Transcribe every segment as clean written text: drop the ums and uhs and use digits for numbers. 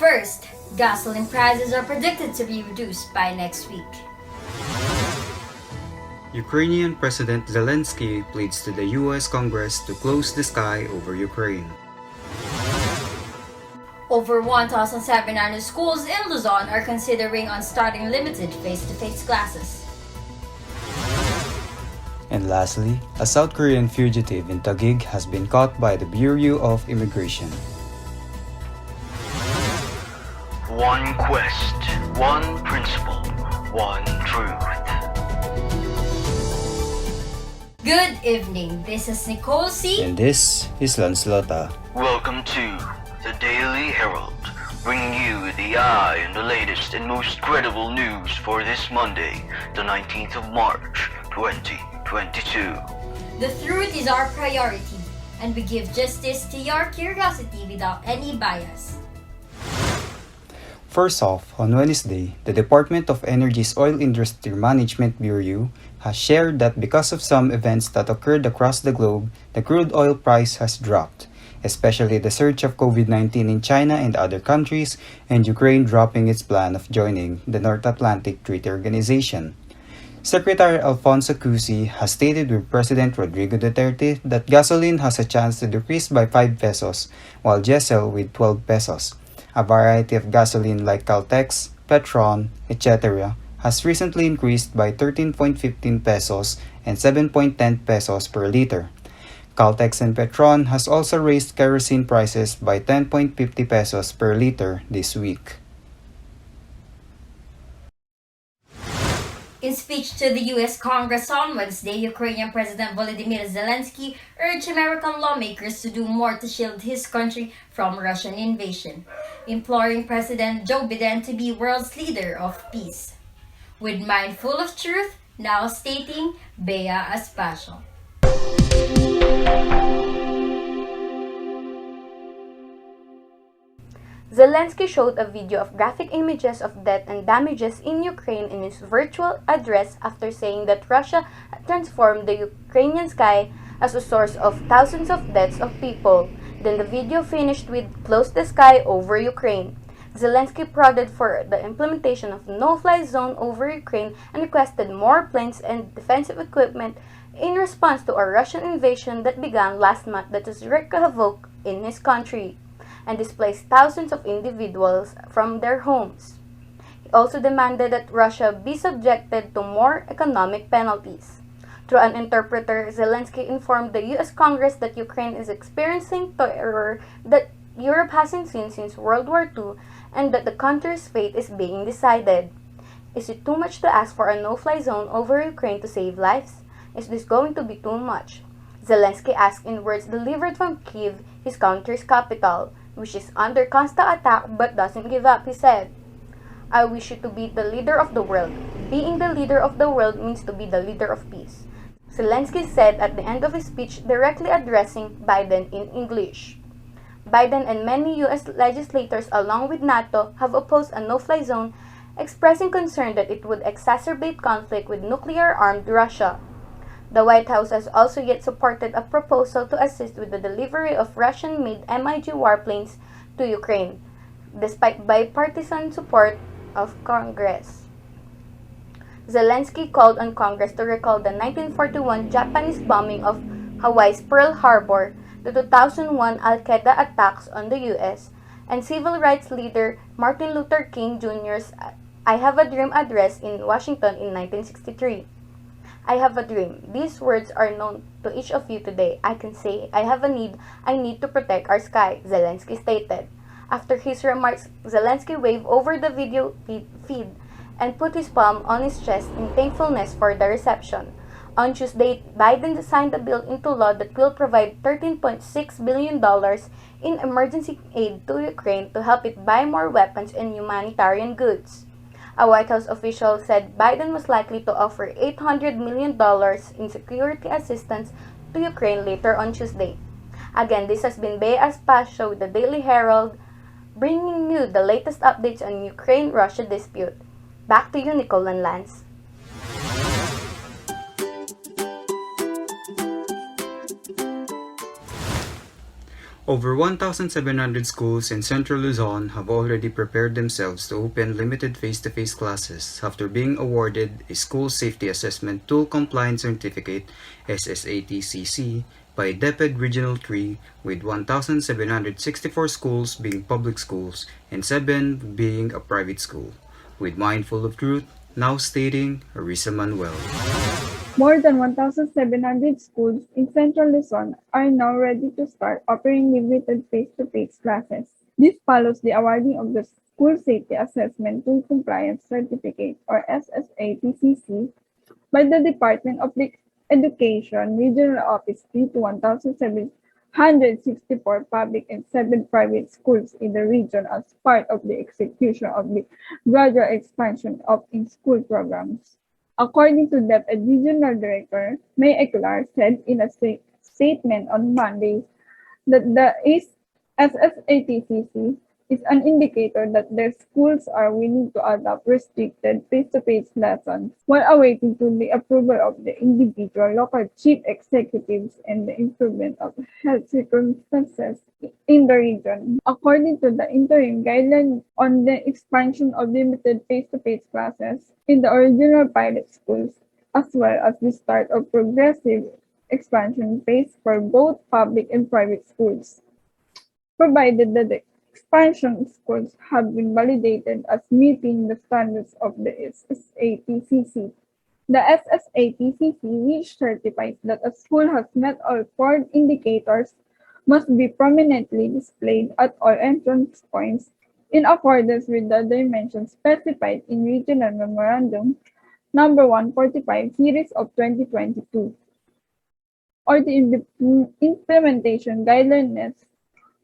first, gasoline prices are predicted to be reduced by next week. Ukrainian President Zelensky pleads to the US Congress to close the sky over Ukraine. Over 1,700 schools in Luzon are considering on starting limited face-to-face classes. And lastly, a South Korean fugitive in Taguig has been caught by the Bureau of Immigration. One quest, one principle, one truth. Good evening, this is Nicole C. And this is Lancelota. Welcome to the Daily Herald, bringing you the eye and the latest and most credible news for this Monday, the 19th of March, 2022. The truth is our priority, and we give justice to your curiosity without any bias. First off, on Wednesday, the Department of Energy's Oil Industry Management Bureau has shared that because of some events that occurred across the globe, the crude oil price has dropped, especially the surge of COVID-19 in China and other countries, and Ukraine dropping its plan of joining the North Atlantic Treaty Organization. Secretary Alfonso Cusi has stated with President Rodrigo Duterte that gasoline has a chance to decrease by 5 pesos, while diesel with 12 pesos. A variety of gasoline like Caltex, Petron, etc. has recently increased by 13.15 pesos and 7.10 pesos per liter. Caltex and Petron has also raised kerosene prices by 10.50 pesos per liter this week. In speech to the U.S. Congress on Wednesday, Ukrainian President Volodymyr Zelensky urged American lawmakers to do more to shield his country from Russian invasion, imploring President Joe Biden to be world's leader of peace. With mind full of truth, now stating Bea Aspacio. Zelensky showed a video of graphic images of death and damages in Ukraine in his virtual address after saying that Russia had transformed the Ukrainian sky as a source of thousands of deaths of people. Then the video finished with "Close the sky over Ukraine." Zelensky prodded for the implementation of no-fly zone over Ukraine and requested more planes and defensive equipment in response to a Russian invasion that began last month that has wreaked havoc in his country and displaced thousands of individuals from their homes. He also demanded that Russia be subjected to more economic penalties. Through an interpreter, Zelensky informed the U.S. Congress that Ukraine is experiencing terror that Europe hasn't seen since World War II and that the country's fate is being decided. Is it too much to ask for a no-fly zone over Ukraine to save lives? Is this going to be too much? Zelensky asked in words delivered from Kyiv, his country's capital, which is under constant attack but doesn't give up, he said. I wish you to be the leader of the world. Being the leader of the world means to be the leader of peace, Zelensky said at the end of his speech directly addressing Biden in English. Biden and many U.S. legislators along with NATO have opposed a no-fly zone, expressing concern that it would exacerbate conflict with nuclear-armed Russia. The White House has also yet supported a proposal to assist with the delivery of Russian-made MiG warplanes to Ukraine, despite bipartisan support of Congress. Zelensky called on Congress to recall the 1941 Japanese bombing of Hawaii's Pearl Harbor, the 2001 Al-Qaeda attacks on the U.S., and civil rights leader Martin Luther King Jr.'s I Have a Dream address in Washington in 1963. I have a dream. These words are known to each of you today. I can say, I have a need. I need to protect our sky, Zelensky stated. After his remarks, Zelensky waved over the video feed and put his palm on his chest in thankfulness for the reception. On Tuesday, Biden signed a bill into law that will provide $13.6 billion in emergency aid to Ukraine to help it buy more weapons and humanitarian goods. A White House official said Biden was likely to offer $800 million in security assistance to Ukraine later on Tuesday. Again, this has been Bea Aspacio with the Daily Herald, bringing you the latest updates on Ukraine-Russia dispute. Back to you, Nicole and Lance. Over 1,700 schools in central Luzon have already prepared themselves to open limited face-to-face classes after being awarded a School Safety Assessment Tool Compliance Certificate (SSATCC) by DepEd Regional 3, with 1,764 schools being public schools and 7 being a private school. With Mindful of Truth, now stating Arisa Manuel. More than 1,700 schools in Central Luzon are now ready to start offering limited face-to-face classes. This follows the awarding of the School Safety Assessment Tool Compliance Certificate or SSATCC by the Department of Education Regional Office 3 to 1,764 public and 7 private schools in the region as part of the execution of the gradual expansion of in-school programs. According to DepEd Regional Director May Eclar said in a statement on Monday that the SSATCC is an indicator that their schools are willing to adopt restricted face-to-face lessons while awaiting the approval of the individual local chief executives and the improvement of health circumstances in the region. According to the interim guideline on the expansion of limited face-to-face classes in the original pilot schools, as well as the start of progressive expansion phase for both public and private schools, provided that the expansion schools have been validated as meeting the standards of the SSATCC. The SSATCC, which certifies that a school has met all 4 indicators, must be prominently displayed at all entrance points in accordance with the dimensions specified in Regional Memorandum Number 145 Series of 2022, or the implementation guidelines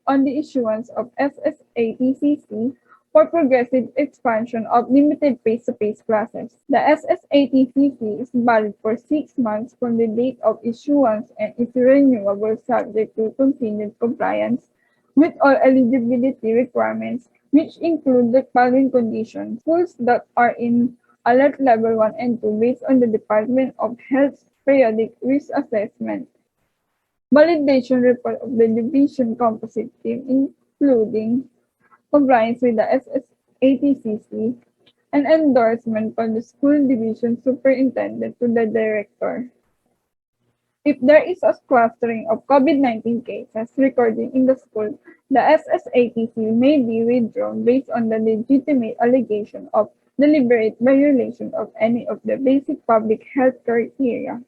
on the issuance of SSATCC for progressive expansion of limited face-to-face classes. The SSATCC is valid for 6 months from the date of issuance and is renewable subject to continued compliance with all eligibility requirements, which include the following conditions: schools that are in Alert Level 1 and 2 based on the Department of Health's periodic risk assessment, validation report of the division composite team, including compliance with the SSATCC, and endorsement from the school division superintendent to the director. If there is a clustering of COVID-19 cases recorded in the school, the SSATC may be withdrawn based on the legitimate allegation of deliberate violation of any of the basic public health criteria.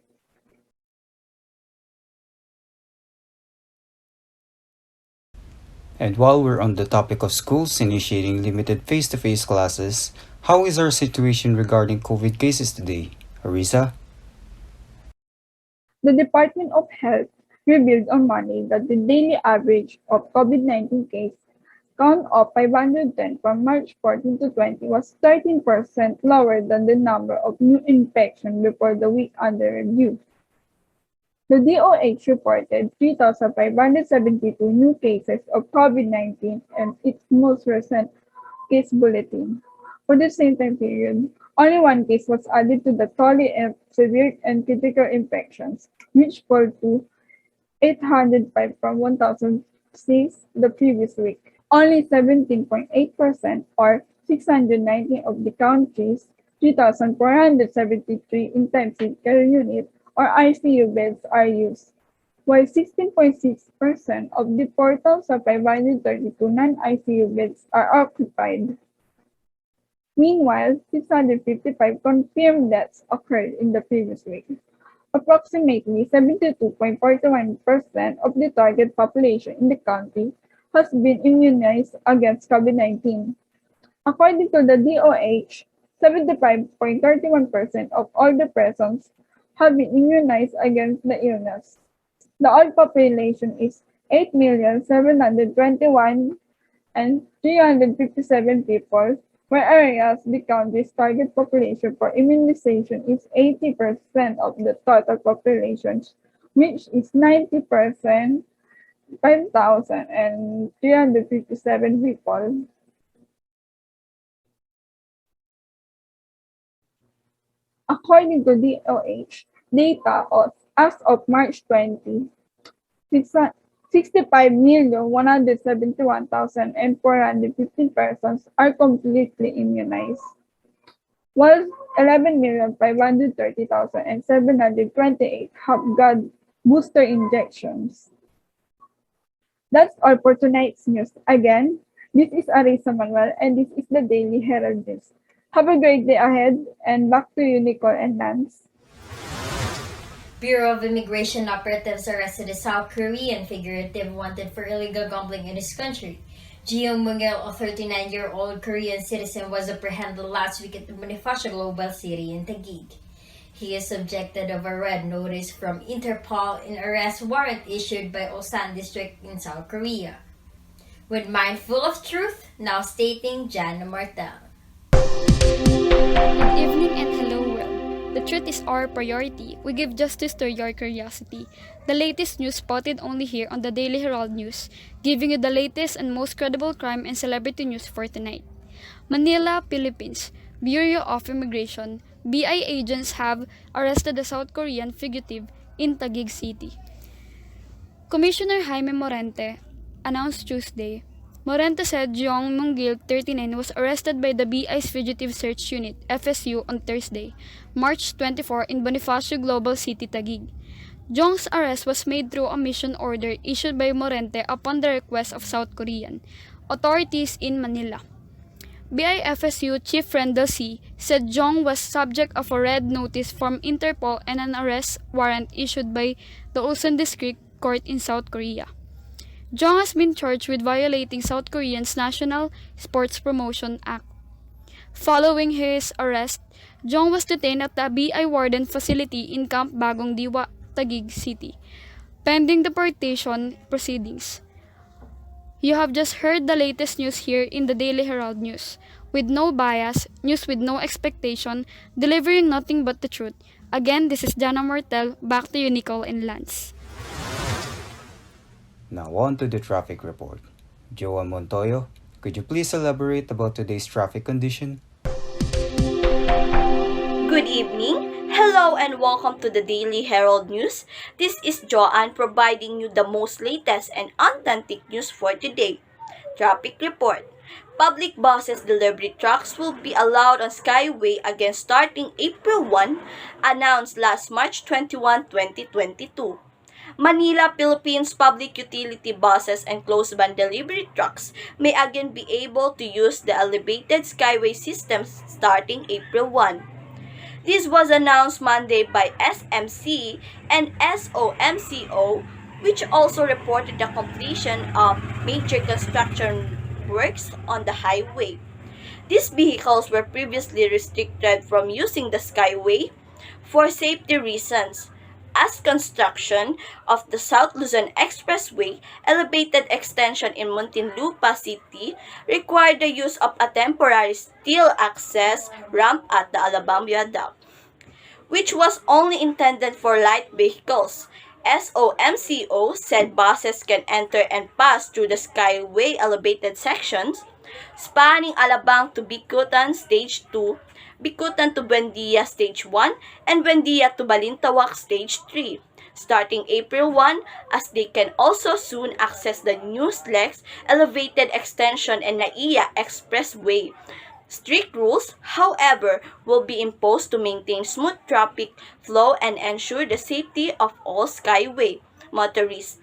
And while we're on the topic of schools initiating limited face-to-face classes, how is our situation regarding COVID cases today? Arisa? The Department of Health revealed on Monday that the daily average of COVID-19 case count of 510 from March 14 to 20 was 13% lower than the number of new infections before the week under review. The DOH reported 3,572 new cases of COVID-19 in its most recent case bulletin. For the same time period, only 1 case was added to the tally of severe and critical infections, which fell to 805 from 1,006 the previous week. Only 17.8% or 619 of the country's 3,473 intensive care units or ICU beds are used, while 16.6% of the 4,532 non-ICU beds are occupied. Meanwhile, 655 confirmed deaths occurred in the previous week. Approximately 72.41% of the target population in the country has been immunized against COVID-19. According to the DOH, 75.31% of all the persons have been immunized against the illness. The adult population is 8,721,357 people, where areas the country's target population for immunization is 80% of the total population, which is 90%, 5,357 people. According to DOH data as of March 20, 65,171,415 persons are completely immunized, while 11,530,728 have got booster injections. That's all for tonight's news. Again, this is Arisa Manuel and this is the Daily Herald News. Have a great day ahead and back to you, Nicole and Lance. Bureau of Immigration operatives arrested a South Korean fugitive wanted for illegal gambling in his country. Gio Mungil, a 39-year-old Korean citizen, was apprehended last week at the Bonifacio Global City in Taguig. He is subjected of a red notice from Interpol and arrest warrant issued by Osan District in South Korea. With Mind Full of Truth, now stating Jana Martel. Good evening and hello world. The truth is our priority. We give justice to your curiosity. The latest news spotted only here on the Daily Herald News, giving you the latest and most credible crime and celebrity news for tonight. Manila, Philippines. Bureau of Immigration, BI agents have arrested a South Korean fugitive in Taguig City. Commissioner Jaime Morente announced Tuesday. Morente said Jeong Mungil, 39, was arrested by the BI's Fugitive Search Unit, FSU, on Thursday, March 24 in Bonifacio Global City, Taguig. Jeong's arrest was made through a mission order issued by Morente upon the request of South Korean authorities in Manila. BIFSU Chief Rendell C. said Jeong was subject of a red notice from Interpol and an arrest warrant issued by the Ulsan District Court in South Korea. Jeong has been charged with violating South Korea's National Sports Promotion Act. Following his arrest, Jeong was detained at the BI Warden facility in Camp Bagong Diwa, Taguig City, pending deportation proceedings. You have just heard the latest news here in the Daily Herald News. With no bias, news with no expectation, delivering nothing but the truth. Again, this is Jana Martel. Back to you, Nicole and Lance. Now on to the traffic report. Joan Montoyo, could you please elaborate about today's traffic condition? Good evening. Hello and welcome to the Daily Herald News. This is Joanne providing you the most latest and authentic news for today. Traffic report. Public buses delivery trucks will be allowed on Skyway again starting April 1, announced last March 21, 2022. Manila, Philippines public utility buses and closed van delivery trucks may again be able to use the elevated Skyway systems starting April 1. This was announced Monday by SMC and SOMCO, which also reported the completion of major construction works on the highway. These vehicles were previously restricted from using the Skyway for safety reasons, as construction of the South Luzon Expressway elevated extension in Muntinlupa City required the use of a temporary steel access ramp at the Alabang Viaduct, which was only intended for light vehicles. SOMCO said buses can enter and pass through the Skyway elevated sections spanning Alabang to Bicutan Stage 2, Bicutan to Buendia Stage 1, and Buendia to Balintawak Stage 3, starting April 1, as they can also soon access the new SLEX elevated extension and NAIA Expressway. Strict rules, however, will be imposed to maintain smooth traffic flow and ensure the safety of all Skyway motorists,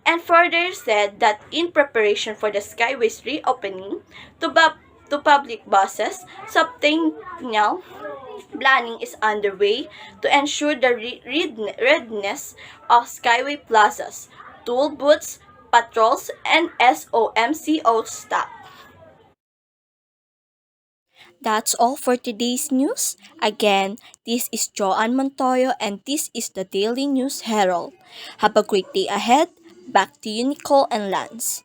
and further said that in preparation for the Skyway's reopening to public buses, substantial planning is underway to ensure the readiness of Skyway plazas, toll booths, patrols, and SOMCO staff. That's all for today's news. Again, this is Joanne Montoyo and this is the Daily News Herald. Have a great day ahead. Back to you, Nicole and Lance.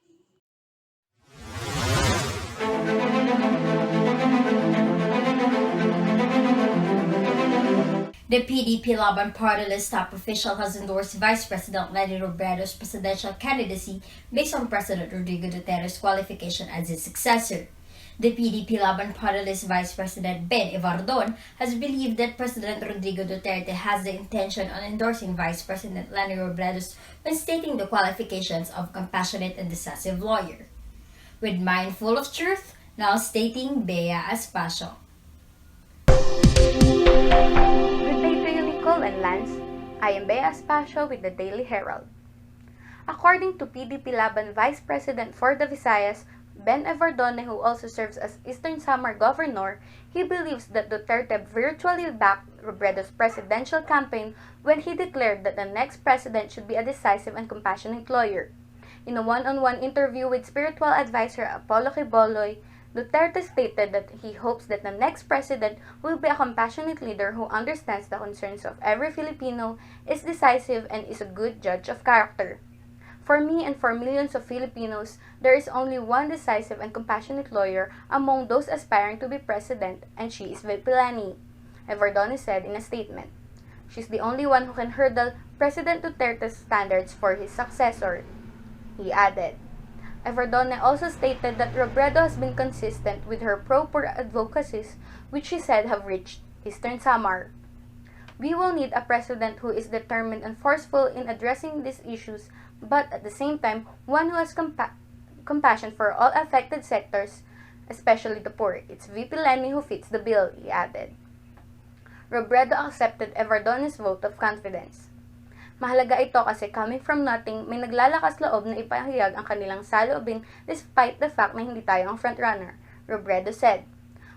The PDP Laban Party List top official has endorsed Vice President Lenny Robredo's presidential candidacy based on President Rodrigo Duterte's qualification as his successor. The PDP Laban Party List Vice President Ben Evardon has believed that President Rodrigo Duterte has the intention on endorsing Vice President Lani Robredo when stating the qualifications of compassionate and decisive lawyer. With mind full of truth, now stating Bea Aspacio. Good day to you, Nicole and Lance. I am Bea Aspacio with the Daily Herald. According to PDP Laban Vice President for the Visayas, Ben Evardone, who also serves as Eastern Samar Governor, he believes that Duterte virtually backed Robredo's presidential campaign when he declared that the next president should be a decisive and compassionate lawyer. In a one-on-one interview with spiritual advisor Apollo Quiboloy, Duterte stated that he hopes that the next president will be a compassionate leader who understands the concerns of every Filipino, is decisive, and is a good judge of character. For me and for millions of Filipinos, there is only one decisive and compassionate lawyer among those aspiring to be president, and she is VP Lani, Evardone said in a statement. She's the only one who can hurdle President Duterte's standards for his successor, he added. Evardone also stated that Robredo has been consistent with her pro-poor advocacies, which she said have reached Eastern Samar. We will need a president who is determined and forceful in addressing these issues, but at the same time, one who has compassion for all affected sectors, especially the poor. It's VP Lani who fits the bill, he added. Robredo accepted Evardone's vote of confidence. Mahalaga ito kasi coming from nothing, may naglalakas loob na ipahayag ang kanilang saloobin despite the fact na hindi tayo ang frontrunner, Robredo said.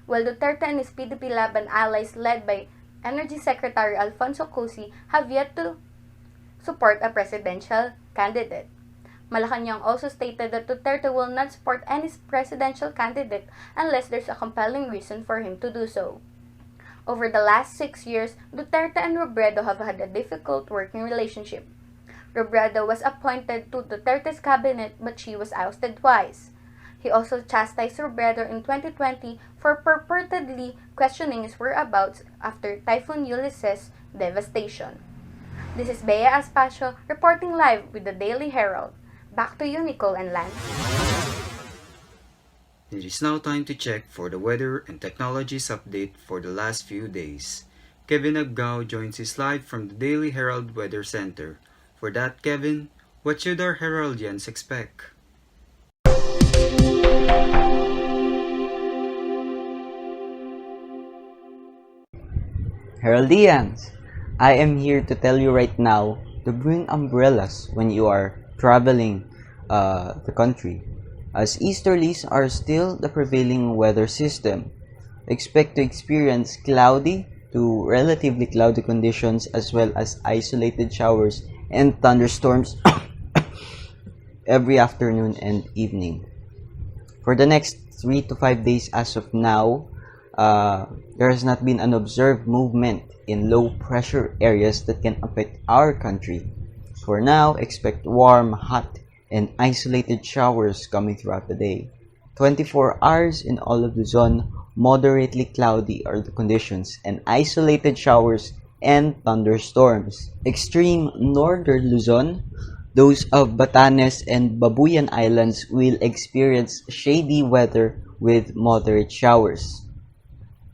While Duterte and his PDP Laban allies led by Energy Secretary Alfonso Cusi have yet to support a presidential candidate. Malacanang also stated that Duterte will not support any presidential candidate unless there's a compelling reason for him to do so. Over the last 6 years, Duterte and Robredo have had a difficult working relationship. Robredo was appointed to Duterte's cabinet but she was ousted twice. He also chastised Robredo in 2020 for purportedly questioning his whereabouts after Typhoon Ulysses' devastation. This is Bea Aspacio reporting live with the Daily Herald. Back to you, Nicole and Lance. It is now time to check for the weather and technologies update for the last few days. Kevin Abgao joins us live from the Daily Herald Weather Center. For that, Kevin, what should our Heraldians expect? Heraldians, I am here to tell you right now to bring umbrellas when you are traveling the country, as easterlies are still the prevailing weather system. Expect to experience cloudy to relatively cloudy conditions as well as isolated showers and thunderstorms every afternoon and evening. For the next 3 to 5 days as of now, there has not been an observed movement in low pressure areas that can affect our country. For now, expect warm, hot, and isolated showers coming throughout the day. 24 hours in all of Luzon, moderately cloudy are the conditions, and isolated showers and thunderstorms. Extreme northern Luzon, those of Batanes and Babuyan Islands will experience shady weather with moderate showers.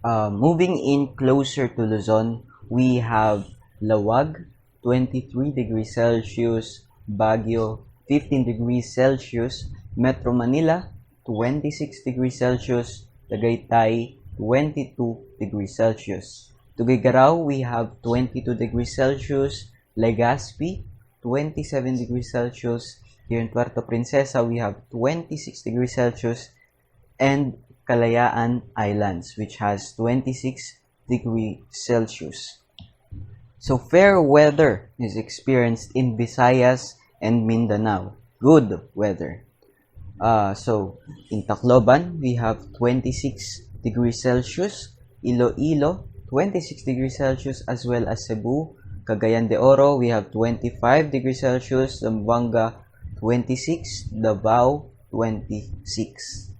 Moving in closer to Luzon, we have Lawag, 23 degrees Celsius, Baguio, 15 degrees Celsius, Metro Manila, 26 degrees Celsius, Tagaytay, 22 degrees Celsius. Tuguegarao, we have 22 degrees Celsius, Legazpi, 27 degrees Celsius, here in Puerto Princesa, we have 26 degrees Celsius, and Kalayaan Islands, which has 26 degrees Celsius. So fair weather is experienced in Visayas and Mindanao. Good weather. So in Tacloban, we have 26 degrees Celsius, Iloilo, 26 degrees Celsius, as well as Cebu, Cagayan de Oro, we have 25 degrees Celsius, Zamboanga, 26, Davao, 26.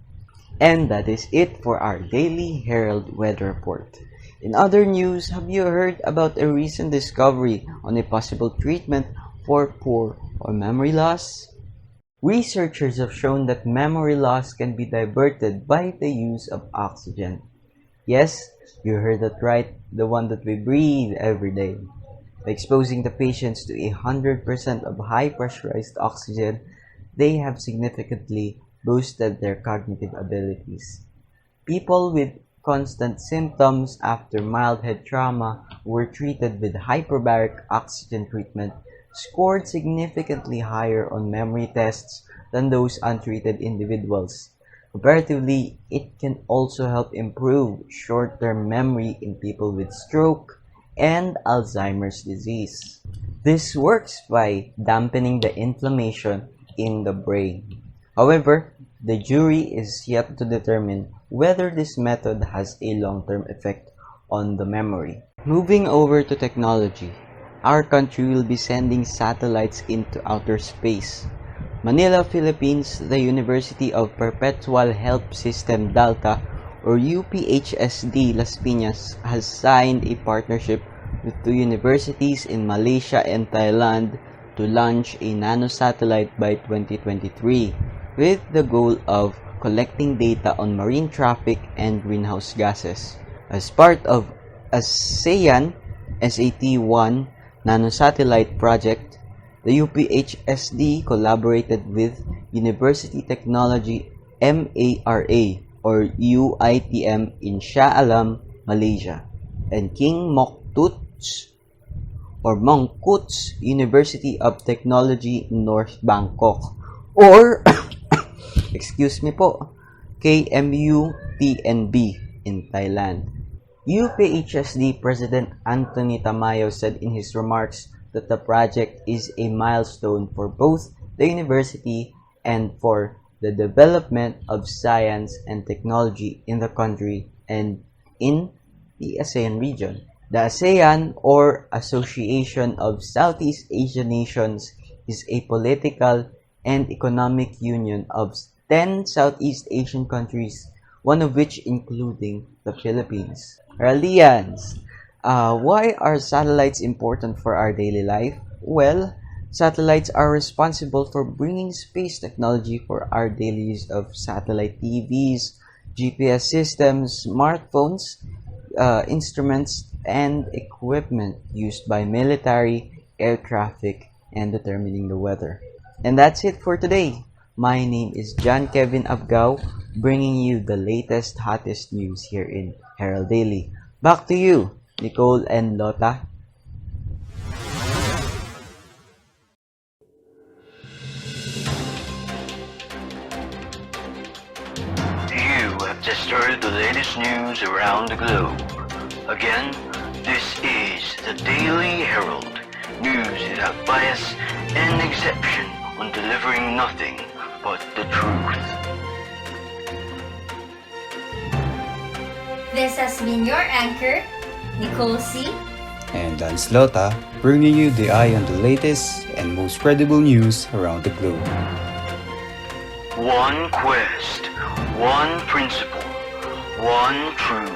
And that is it for our Daily Herald Weather Report. In other news, have you heard about a recent discovery on a possible treatment for poor or memory loss? Researchers have shown that memory loss can be diverted by the use of oxygen. Yes, you heard that right, the one that we breathe every day. By exposing the patients to 100% of high pressurized oxygen, they have significantly boosted their cognitive abilities. People with constant symptoms after mild head trauma who were treated with hyperbaric oxygen treatment scored significantly higher on memory tests than those untreated individuals. Comparatively, it can also help improve short-term memory in people with stroke and Alzheimer's disease. This works by dampening the inflammation in the brain. However, the jury is yet to determine whether this method has a long-term effect on the memory. Moving over to technology, our country will be sending satellites into outer space. Manila, Philippines, the University of Perpetual Help System Delta, or UPHSD Las Piñas, has signed a partnership with two universities in Malaysia and Thailand to launch a nanosatellite by 2023, with the goal of collecting data on marine traffic and greenhouse gases. As part of ASEAN SAT-1 nanosatellite project, the UPHSD collaborated with University Technology MARA or UITM in Shah Alam, Malaysia, and King Mokto's or Mongkut's University of Technology North Bangkok or excuse me po, KMUTNB in Thailand. UPHSD President Anthony Tamayo said in his remarks that the project is a milestone for both the university and for the development of science and technology in the country and in the ASEAN region. The ASEAN, or Association of Southeast Asian Nations, is a political and economic union of 10 Southeast Asian countries, one of which including the Philippines. Aliens, why are satellites important for our daily life? Well, satellites are responsible for bringing space technology for our daily use of satellite TVs, GPS systems, smartphones, instruments, and equipment used by military, air traffic, and determining the weather. And that's it for today. My name is John Kevin Abgao, bringing you the latest, hottest news here in Herald Daily. Back to you, Nicole and Lota. You have just heard the latest news around the globe. Again, this is the Daily Herald, news without bias and exception on delivering nothing but the truth. This has been your anchor, Nicole C. And Dan Slota, bringing you the eye on the latest and most credible news around the globe. One quest, one principle, one truth.